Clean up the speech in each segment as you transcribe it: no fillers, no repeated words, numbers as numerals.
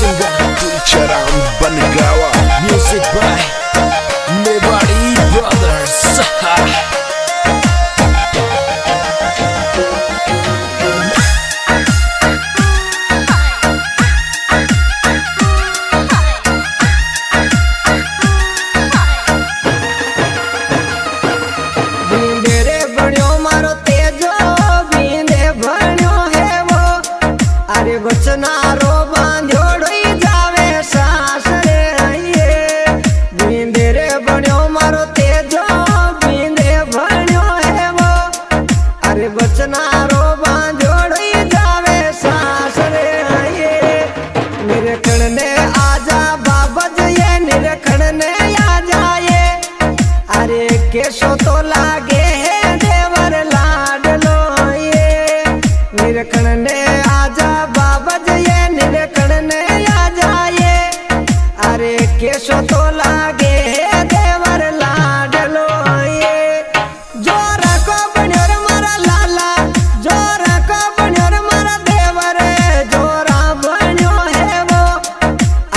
Singer Tulcharam Bangawa, music by Mewari brothers. बचनारो बांध्योड़ी जावे सासरे आइए बींदे रे बन्यो मारो तेजो बींदे बन्यो है वो। अरे बचनारो बांध्योड़ी जावे सासरे आइए निरखण ने आजा बाबा ये निरखण ने आ जाए। अरे केशो तो लागे है देवर लाडलो ये निरखण ने आजा केशो तो लागे है देवर लाडलो ये। जोरा को बन्योर मारा लाला जोरा को बन्योर मारा देवर जोरा बन्यो है वो।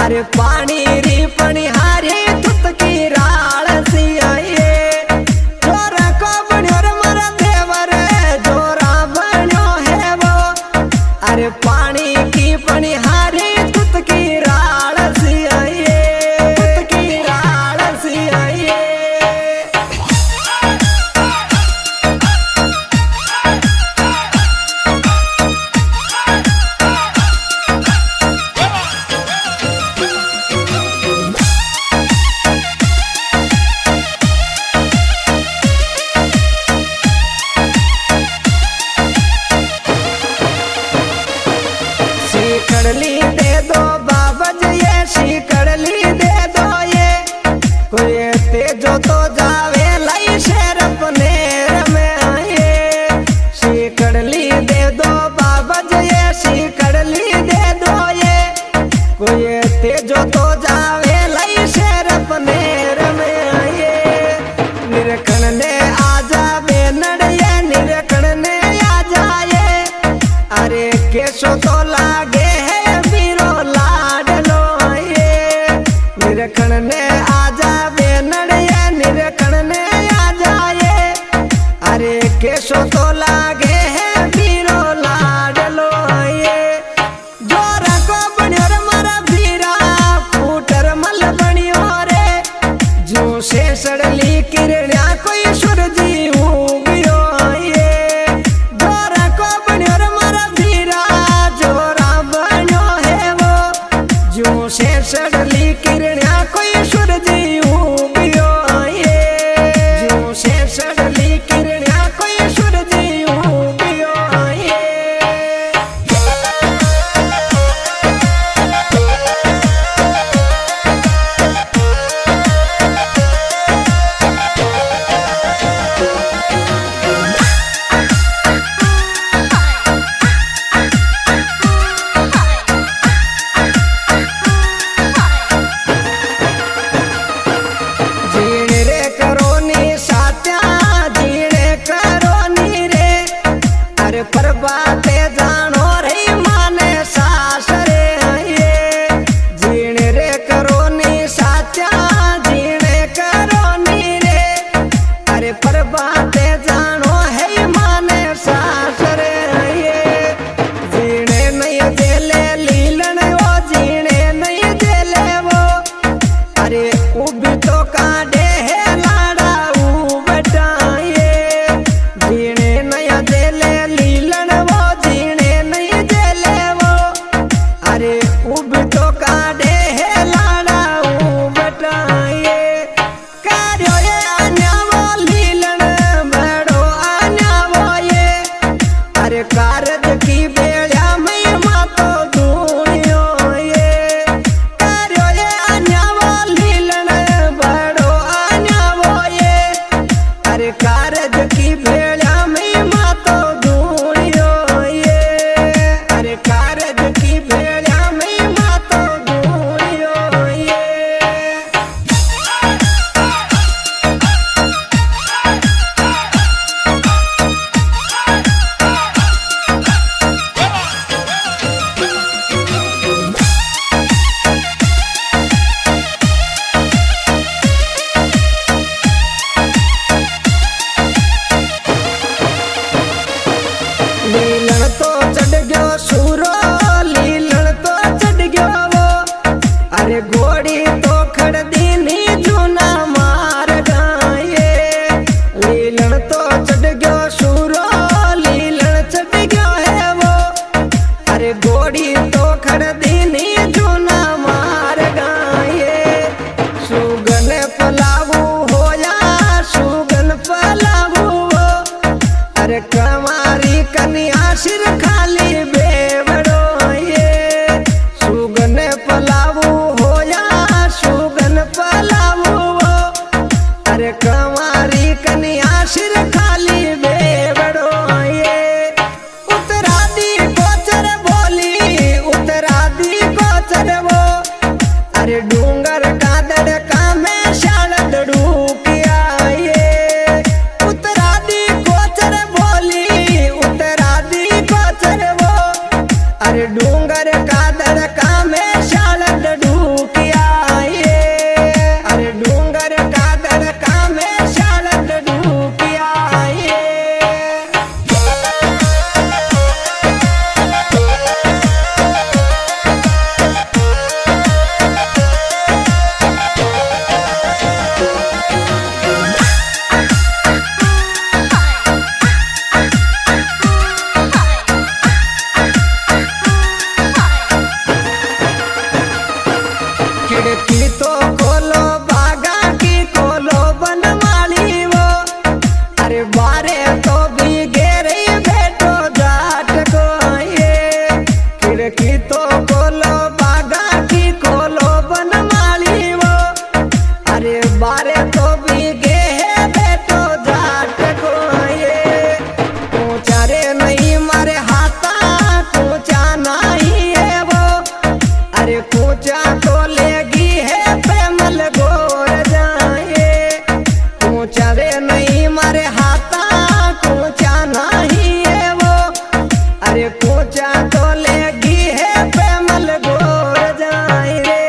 अरे पानी री पनिहारी तुत की राल सी आइए जोरा को बन्योर मारा देवर जोरा बन्यो है वो। अरे पानी की पनिहारी तुत की राल सी आइए कड़ली दे दो बाबा जी ये सी कड़ली दे दो ये कोई तेजो तो जावे लाई शेर अपने में आए। सी कड़ली दे दो बाबा जी ये सी कड़ली दे दो ये कोई तेजो तो जावे लाई शेर अपने में आए। निरखण ने आजा बेनड़ ये निरखण ने आ जाए। अरे केशो तो लागे निरखण ने आजा बेनड़ ये निरखण ने आ जाए। अरे केशो तो लागे है बीरो लाडलो ये जोरा को बन्योर मारा बीरा फूटर मल बनियो रे जो से सड़ली किरण्या कोई सूरजी उगियो ये जोरा को बन्योर मारा बीरा जोरा बन्यो है वो। जो से सड़ली किरण्या कोई सूरजी उगियो ये जो से सड़ली किरण्या कोई सूरजी उगियो ये। परबाते जानो रे माने सासरे आइए जीने रे करो नी साचा जीने करो नी रे। अरे परबाते जानो है माने सासरे आइए जीने नहीं जेले लीलन वो जीने नहीं जेले वो। अरे उभी तो कांडे है लाड़ा ऊ बटाइए जीने नहीं जेले उब तो काढ़े है लाड़ा बटाइए कार्यो ये आन्या वो लीलन बड़ो आन्या वो ये। अरे कारज की बेड़ा में मातो दुनियो ये कार्यो ये आन्या वो लीलन बड़ो आन्या वो ये। अरे कारज की बेड़ा में मातो दुनियो ये। अरे कारज की बेड़ा में मातो खिड़की तो खोलो बागा की खोलो बनवाली वो, अरे बारे तो भी घेरे बैठो जाट को ये। खिड़की तो खोलो बागा की खोलो बनवाली वो, अरे बारे तो भी घेरे बैठो जाट को ये। ऊंचा रे नहीं मारे हाथा ऊंचा नहीं है वो, अरे ऊंचा तो लेगी है प्रेमल गोर जाए। ऊंचा रे नहीं मारे हाथा ऊंचा नहीं है वो, अरे ऊंचा तो लेगी है प्रेमल गोर जाए रे।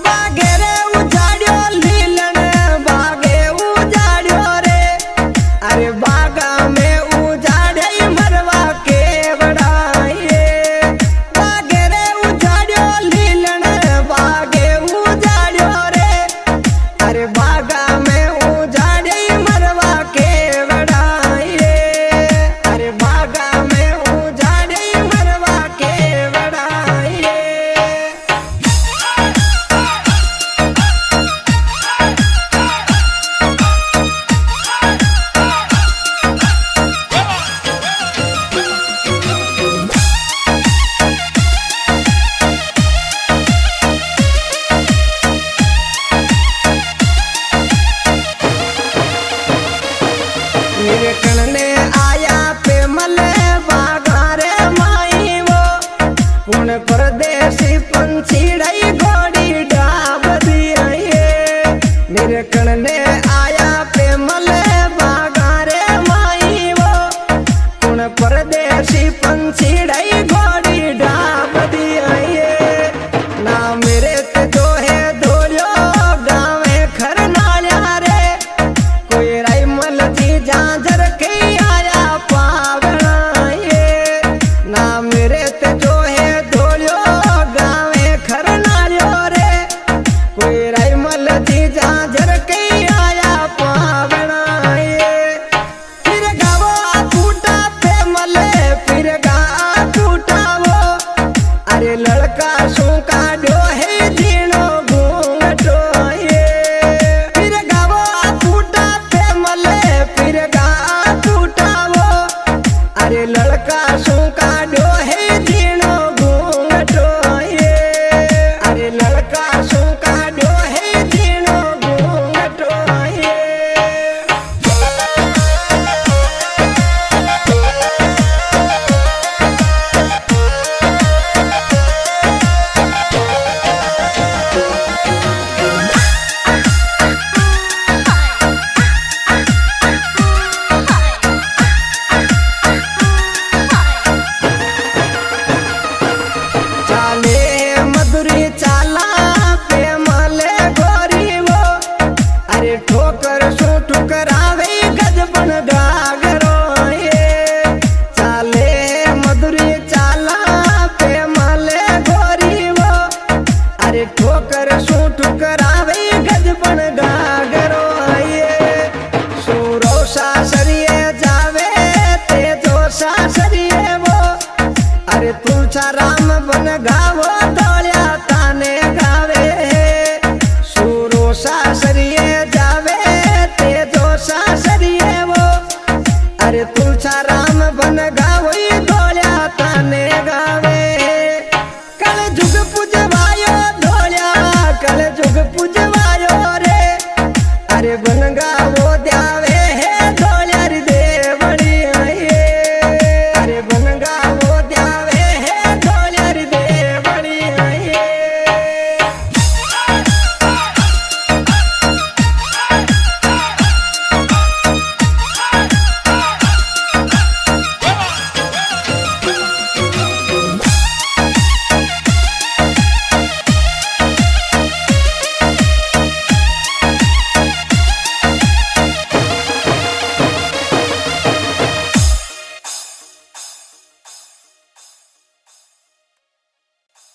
बागे रे उजाड़ियो लीलन बागे उजाड़ियो रे, अरे बागा में उजाड़े मरवा के बड़ाए। बागे रे उजाड़ियो लीलन बागे उजाड़ियो रे, अरे बागा में उजाड़े मरवा के बड़ाए। अरे बागा में उजाड़े मरवा के बड़ाए। निरकण ने आया पे मले बागा रे माई वो, पुण परदेसी पंछी ढाई घोड़ी डाब दिया ये। निरकण ने आया पे मले बागा रे माई वो, पुण परदेसी पंछी ढाई घोड़ी डाब दिया ये। ना मेरे ते जो है धोलियो गावे खर नाल्या रे, कोई राई मल जी झांझर के आया पावना ये। ना मेरे ते जो है धोलियो गावे खर नालियो रे, कोई राई मल जी झांझर के आया पावना ये। फिर गावो टूटा पे मले फिर गा टूटा वो, अरे लड़का शू काढ़ो है जीणो घूंघटो ये। फिर गावो टूटा पे मले फिर गा टूटा वो, अरे लड़का शू काढ़ो है जीणो घूंघटो ये। अरे लड़का शू काढ़ो है जीणो घूंघटो ये। चाले मधुरी चाला पे मले गोरी वो, अरे ठोकर शू ठुकरावे गजबन गागरो ये। चाले मधुरी चाला पे मले गोरी वो, अरे ठोकर शू ठुकरावे गजबन